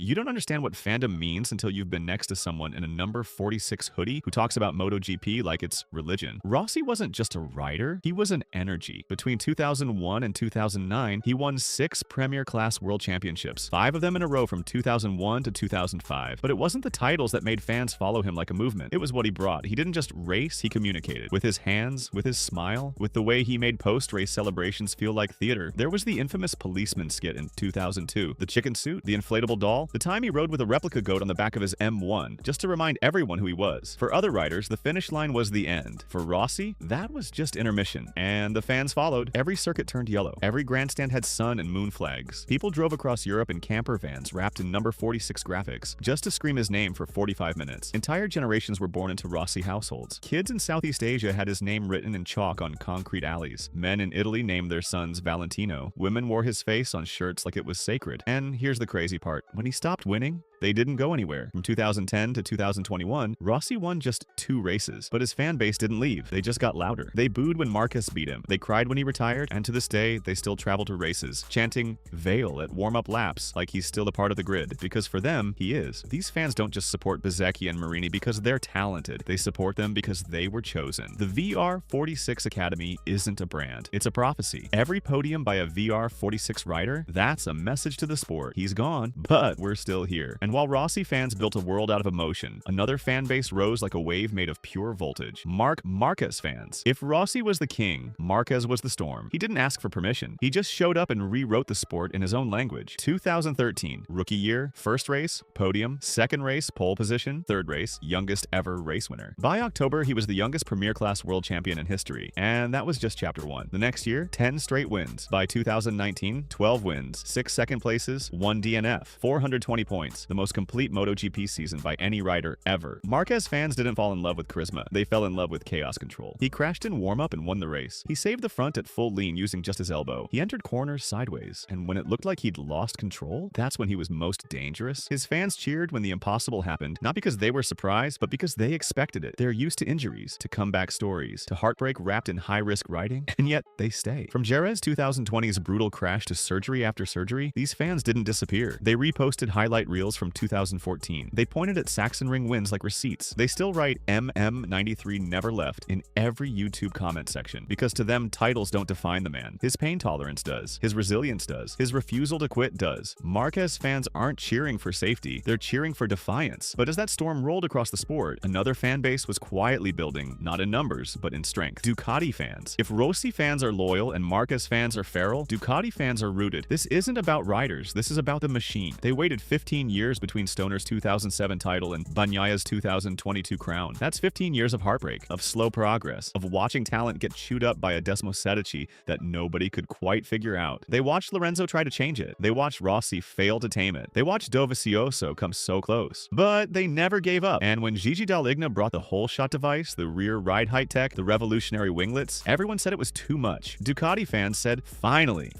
You don't understand what fandom means until you've been next to someone in a number 46 hoodie who talks about MotoGP like it's religion. Rossi wasn't just a rider, he was an energy. Between 2001 and 2009, he won 6 Premier Class World Championships, 5 of them in a row from 2001 to 2005. But it wasn't the titles that made fans follow him like a movement. It was what he brought. He didn't just race, he communicated. With his hands, with his smile, with the way he made post-race celebrations feel like theater. There was the infamous policeman skit in 2002, the chicken suit, the inflatable doll, the time he rode with a replica goat on the back of his M1, just to remind everyone who he was. For other riders, the finish line was the end. For Rossi, that was just intermission. And the fans followed. Every circuit turned yellow. Every grandstand had sun and moon flags. People drove across Europe in camper vans wrapped in number 46 graphics, just to scream his name for 45 minutes. Entire generations were born into Rossi households. Kids in Southeast Asia had his name written in chalk on concrete alleys. Men in Italy named their sons Valentino. Women wore his face on shirts like it was sacred. And here's the crazy part. When he stopped winning, they didn't go anywhere. From 2010 to 2021, Rossi won just 2 races, but his fan base didn't leave. They just got louder. They booed when Marquez beat him. They cried when he retired, and to this day, they still travel to races, chanting "Veil" at warm-up laps like he's still a part of the grid, because for them, he is. These fans don't just support Bezzecchi and Marini because they're talented. They support them because they were chosen. The VR46 Academy isn't a brand. It's a prophecy. Every podium by a VR46 rider, that's a message to the sport. He's gone, but we're still here. And while Rossi fans built a world out of emotion, another fan base rose like a wave made of pure voltage. Marquez fans. If Rossi was the king, Marquez was the storm. He didn't ask for permission. He just showed up and rewrote the sport in his own language. 2013, rookie year, first race, podium, second race, pole position, third race, youngest ever race winner. By October, he was the youngest Premier Class world champion in history, and that was just chapter 1. The next year, 10 straight wins. By 2019, 12 wins, 6 second places, 1 DNF, 420 points. The most complete MotoGP season by any rider ever. Marquez fans didn't fall in love with charisma. They fell in love with chaos control. He crashed in warm-up and won the race. He saved the front at full lean using just his elbow. He entered corners sideways, and when it looked like he'd lost control, that's when he was most dangerous. His fans cheered when the impossible happened, not because they were surprised, but because they expected it. They're used to injuries, to comeback stories, to heartbreak wrapped in high-risk riding, and yet they stay. From Jerez 2020's brutal crash to surgery after surgery, these fans didn't disappear. They reposted highlight reels from 2014. They pointed at Sachsenring wins like receipts. They still write MM93 never left in every YouTube comment section, because to them, titles don't define the man. His pain tolerance does. His resilience does. His refusal to quit does. Marquez fans aren't cheering for safety. They're cheering for defiance. But as that storm rolled across the sport, another fan base was quietly building, not in numbers, but in strength. Ducati fans. If Rossi fans are loyal and Marquez fans are feral, Ducati fans are rooted. This isn't about riders. This is about the machine. They waited 15 years between Stoner's 2007 title and Bagnaya's 2022 crown. That's 15 years of heartbreak, of slow progress, of watching talent get chewed up by a Desmosedici that nobody could quite figure out. They watched Lorenzo try to change it. They watched Rossi fail to tame it. They watched Dovizioso come so close. But they never gave up. And when Gigi Dall'Igna brought the whole shot device, the rear ride height tech, the revolutionary winglets, everyone said it was too much. Ducati fans said, finally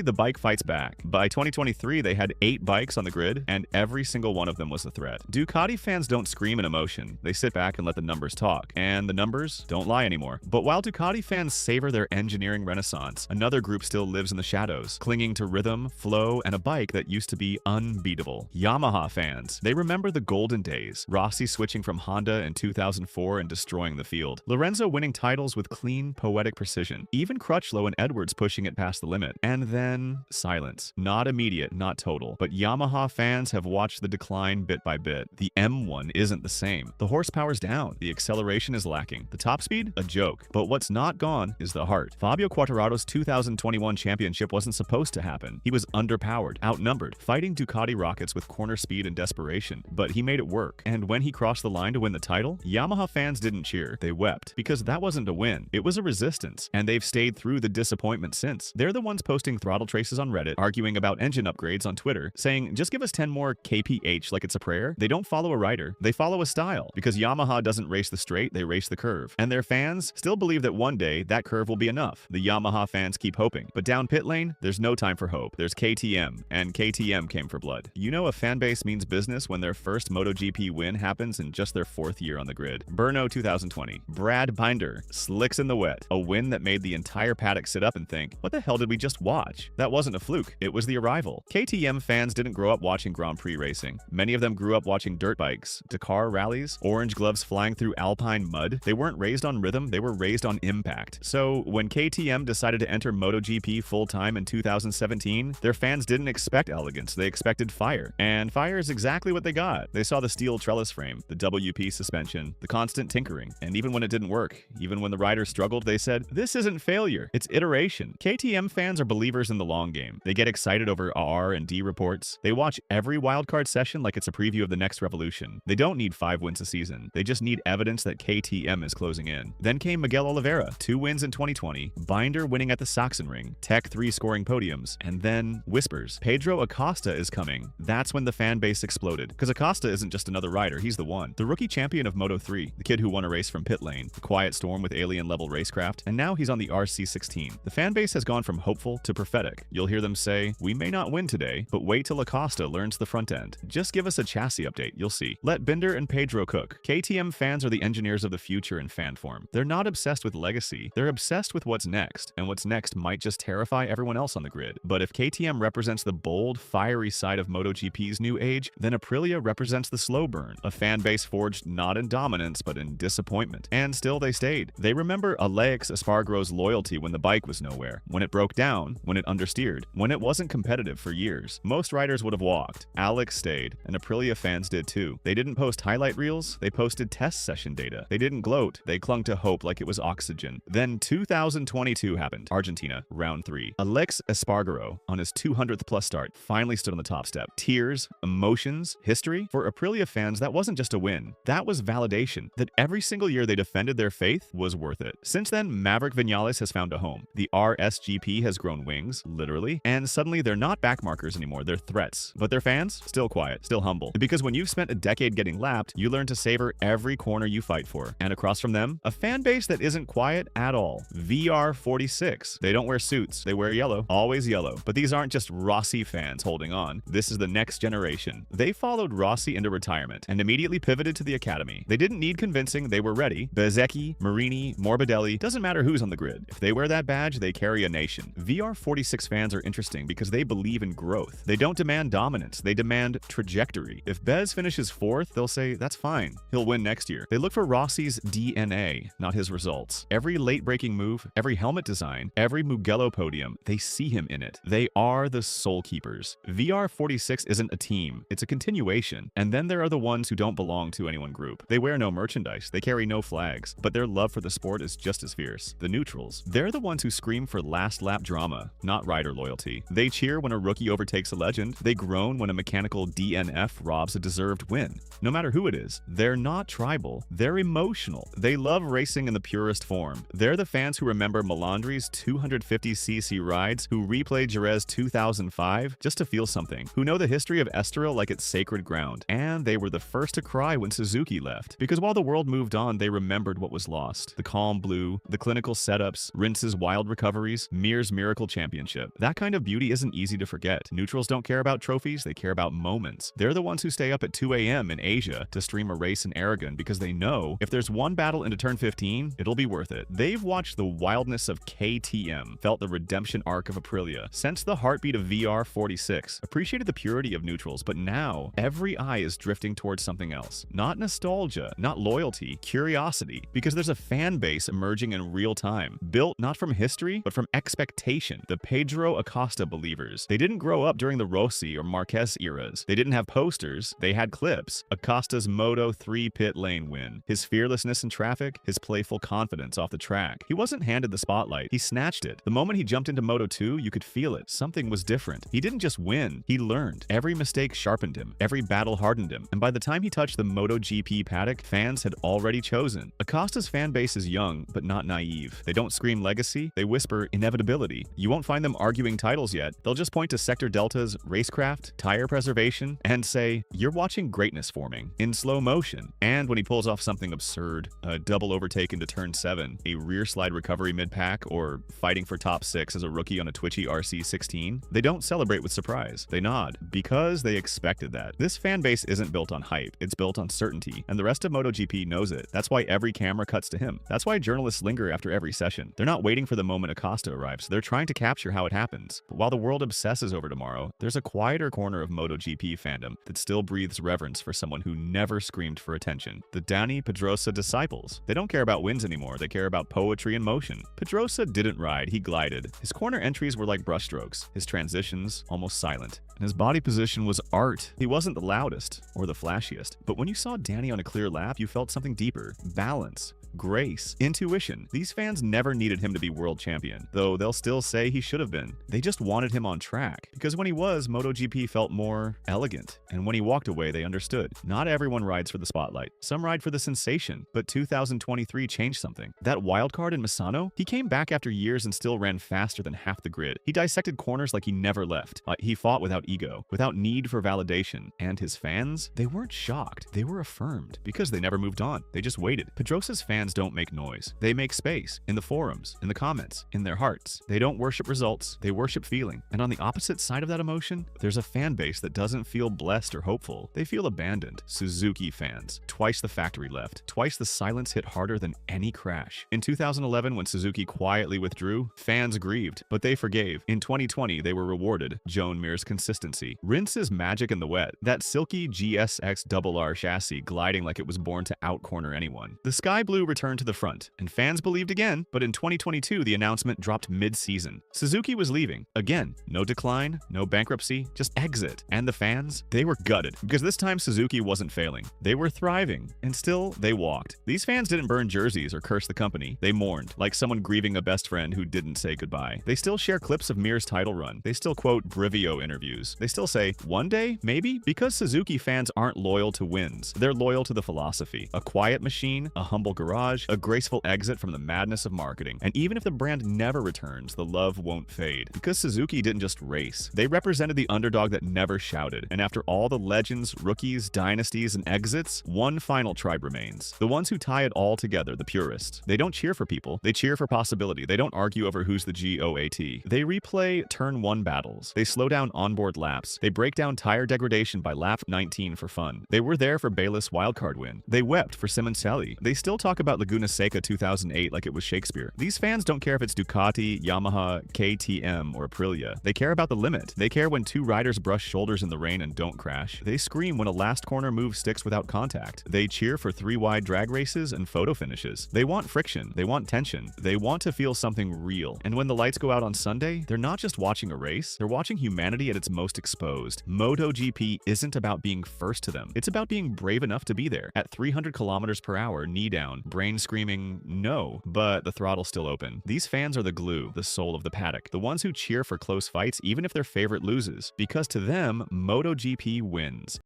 the bike fights back. By 2023, they had 8 bikes on the grid, and every single one of them was a threat. Ducati fans don't scream in emotion. They sit back and let the numbers talk. And the numbers don't lie anymore. But while Ducati fans savor their engineering renaissance, another group still lives in the shadows, clinging to rhythm, flow, and a bike that used to be unbeatable. Yamaha fans. They remember the golden days. Rossi switching from Honda in 2004 and destroying the field. Lorenzo winning titles with clean, poetic precision. Even Crutchlow and Edwards pushing it past the limit. And then silence. Not immediate, not total. But Yamaha fans have watched the decline bit by bit. The M1 isn't the same. The horsepower's down. The acceleration is lacking. The top speed? A joke. But what's not gone is the heart. Fabio Quartararo's 2021 championship wasn't supposed to happen. He was underpowered, outnumbered, fighting Ducati rockets with corner speed and desperation. But he made it work. And when he crossed the line to win the title, Yamaha fans didn't cheer. They wept. Because that wasn't a win. It was a resistance. And they've stayed through the disappointment since. They're the ones posting throttle traces on Reddit, arguing about engine upgrades on Twitter, saying, just give us 10 more kph like it's a prayer. They don't follow a rider. They follow a style. Because Yamaha doesn't race the straight, they race the curve. And their fans still believe that one day that curve will be enough. The Yamaha fans keep hoping. But down pit lane, there's no time for hope. There's KTM, and KTM came for blood. You know a fan base means business when their first MotoGP win happens in just their 4th year on the grid. Brno 2020. Brad Binder. Slicks in the wet. A win that made the entire paddock sit up and think, what the hell did we just watch? That wasn't a fluke. It was the arrival. KTM fans didn't grow up watching Grand Prix racing. Many of them grew up watching dirt bikes, Dakar rallies, orange gloves flying through alpine mud. They weren't raised on rhythm, they were raised on impact. So when KTM decided to enter MotoGP full-time in 2017, their fans didn't expect elegance, they expected fire. And fire is exactly what they got. They saw the steel trellis frame, the WP suspension, the constant tinkering, and even when it didn't work, even when the riders struggled, they said, "This isn't failure, it's iteration." KTM fans are believers in the long game. They get excited over R and D reports. They watch every wildcard session like it's a preview of the next revolution. They don't need 5 wins a season. They just need evidence that KTM is closing in. Then came Miguel Oliveira, 2 wins in 2020, Binder winning at the Sachsenring, Tech 3 scoring podiums, and then whispers. Pedro Acosta is coming. That's when the fan base exploded. Because Acosta isn't just another rider, he's the one. The rookie champion of Moto 3, the kid who won a race from pit lane, the quiet storm with alien-level racecraft, and now he's on the RC16. The fan base has gone from hopeful to prophetic. You'll hear them say, "We may not win today, but wait till Acosta learns the front end. Just give us a chassis update, you'll see. Let Binder and Pedro cook." KTM fans are the engineers of the future in fan form. They're not obsessed with legacy, they're obsessed with what's next, and what's next might just terrify everyone else on the grid. But if KTM represents the bold, fiery side of MotoGP's new age, then Aprilia represents the slow burn, a fan base forged not in dominance but in disappointment. And still they stayed. They remember Alex Espargaro's loyalty when the bike was nowhere, when it broke down, when it understeered, when it wasn't competitive for years. Most riders would have walked. Alex stayed, and Aprilia fans did too. They didn't post highlight reels, they posted test session data. They didn't gloat, they clung to hope like it was oxygen. Then 2022 happened. Argentina, round 3. Alex Espargaro, on his 200th plus start, finally stood on the top step. Tears, emotions, history. For Aprilia fans, that wasn't just a win. That was validation that every single year they defended their faith was worth it. Since then, Maverick Vinales has found a home. The RSGP has grown wings, literally, and suddenly they're not backmarkers anymore, they're threats. But their fans, still quiet, still humble. Because when you've spent a decade getting lapped, you learn to savor every corner you fight for. And across from them, a fan base that isn't quiet at all. VR46. They don't wear suits, they wear yellow, always yellow. But these aren't just Rossi fans holding on. This is the next generation. They followed Rossi into retirement and immediately pivoted to the academy. They didn't need convincing, they were ready. Bezzecchi, Marini, Morbidelli, doesn't matter who's on the grid. If they wear that badge, they carry a nation. VR46 fans are interesting because they believe in growth. They don't demand dominance, they demand trajectory. If Bez finishes 4th, they'll say, that's fine, he'll win next year. They look for Rossi's DNA, not his results. Every late-breaking move, every helmet design, every Mugello podium, they see him in it. They are the soul keepers. VR46 isn't a team, it's a continuation. And then there are the ones who don't belong to any one group. They wear no merchandise, they carry no flags, but their love for the sport is just as fierce. The neutrals. They're the ones who scream for last lap drama, not rider loyalty. They cheer when a rookie overtakes a legend. They groan when a mechanical DNF robs a deserved win. No matter who it is, they're not tribal, they're emotional. They love racing in the purest form. They're the fans who remember Melandri's 250cc rides, who replay Jerez 2005 just to feel something, who know the history of Estoril like it's sacred ground. And they were the first to cry when Suzuki left. Because while the world moved on, they remembered what was lost. The calm blue, the clinical setups, Rince's wild recoveries, Mir's miracle championship. That kind of beauty isn't easy to forget. Neutrals don't care about trophies, they care about moments. They're the ones who stay up at 2 a.m. in Asia to stream a race in Aragon because they know if there's one battle into turn 15, it'll be worth it. They've watched the wildness of KTM, felt the redemption arc of Aprilia, sensed the heartbeat of VR46, appreciated the purity of neutrals, but now every eye is drifting towards something else. Not nostalgia, not loyalty, curiosity, because there's a fan base emerging in real time, built not from history, but from expectation. The Pedro Acosta believers. They didn't grow up during the Rossi or Marquez eras. They didn't have posters, they had clips. Acosta's Moto 3 pit lane win, his fearlessness in traffic, his playful confidence off the track. He wasn't handed the spotlight, he snatched it. The moment he jumped into Moto 2, you could feel it. Something was different. He didn't just win, he learned. Every mistake sharpened him, every battle hardened him, and by the time he touched the MotoGP paddock, fans had already chosen. Acosta's fan base is young, but not naive. They don't scream legacy, they whisper inevitability. You won't find them arguing titles yet. They'll just point to Sector Delta's racecraft, tire preservation, and say, you're watching greatness forming in slow motion. And when he pulls off something absurd, a double overtake into turn 7, a rear slide recovery mid-pack, or fighting for top 6 as a rookie on a twitchy RC16, they don't celebrate with surprise. They nod, because they expected that. This fan base isn't built on hype, it's built on certainty, and the rest of MotoGP knows it. That's why every camera cuts to him. That's why journalists linger after every session. They're not waiting for the moment Acosta arrives, they're trying to capture how it happens. But while the world obsesses over tomorrow, there's a quieter corner of MotoGP MotoGP fandom that still breathes reverence for someone who never screamed for attention. The Dani Pedrosa disciples. They don't care about wins anymore, they care about poetry and motion. Pedrosa didn't ride, he glided. His corner entries were like brushstrokes, his transitions almost silent. And his body position was art. He wasn't the loudest or the flashiest, but when you saw Dani on a clear lap, you felt something deeper. Balance. Grace, intuition. These fans never needed him to be world champion, though they'll still say he should have been. They just wanted him on track, because when he was, MotoGP felt more elegant, and when he walked away, they understood. Not everyone rides for the spotlight. Some ride for the sensation, but 2023 changed something. That wildcard in Misano, he came back after years and still ran faster than half the grid. He dissected corners like he never left. He fought without ego, without need for validation. And his fans, they weren't shocked. They were affirmed, because they never moved on. They just waited. Pedrosa's fans don't make noise. They make space in the forums, in the comments, in their hearts. They don't worship results, they worship feeling. And on the opposite side of that emotion, there's a fan base that doesn't feel blessed or hopeful. They feel abandoned. Suzuki fans. Twice the factory left. Twice the silence hit harder than any crash. In 2011, when Suzuki quietly withdrew, fans grieved, but they forgave. In 2020, they were rewarded. Joan Mir's consistency. Rinse is magic in the wet. That silky GSX-RR chassis gliding like it was born to outcorner anyone. The sky blue returned to the front, and fans believed again, but in 2022, the announcement dropped mid-season. Suzuki was leaving. Again, no decline, no bankruptcy, just exit. And the fans, they were gutted, because this time Suzuki wasn't failing. They were thriving, and still, they walked. These fans didn't burn jerseys or curse the company. They mourned, like someone grieving a best friend who didn't say goodbye. They still share clips of Mir's title run. They still quote Brivio interviews. They still say, one day, maybe? Because Suzuki fans aren't loyal to wins. They're loyal to the philosophy. A quiet machine, a humble garage, a graceful exit from the madness of marketing. And even if the brand never returns, the love won't fade. Because Suzuki didn't just race. They represented the underdog that never shouted. And after all the legends, rookies, dynasties, and exits, one final tribe remains. The ones who tie it all together, the purists. They don't cheer for people. They cheer for possibility. They don't argue over who's the GOAT. They replay turn 1 battles. They slow down onboard laps. They break down tire degradation by lap 19 for fun. They were there for Bayless' wildcard win. They wept for Simoncelli. They still talk about Laguna Seca 2008 like it was Shakespeare. These fans don't care if it's Ducati, Yamaha, KTM, or Aprilia. They care about the limit. They care when two riders brush shoulders in the rain and don't crash. They scream when a last corner move sticks without contact. They cheer for 3-wide drag races and photo finishes. They want friction. They want tension. They want to feel something real. And when the lights go out on Sunday, they're not just watching a race, they're watching humanity at its most exposed. MotoGP isn't about being first to them. It's about being brave enough to be there. At 300 kilometers per hour, knee down, brain screaming, no, but the throttle's still open. These fans are the glue, the soul of the paddock, the ones who cheer for close fights even if their favorite loses, because to them, MotoGP wins.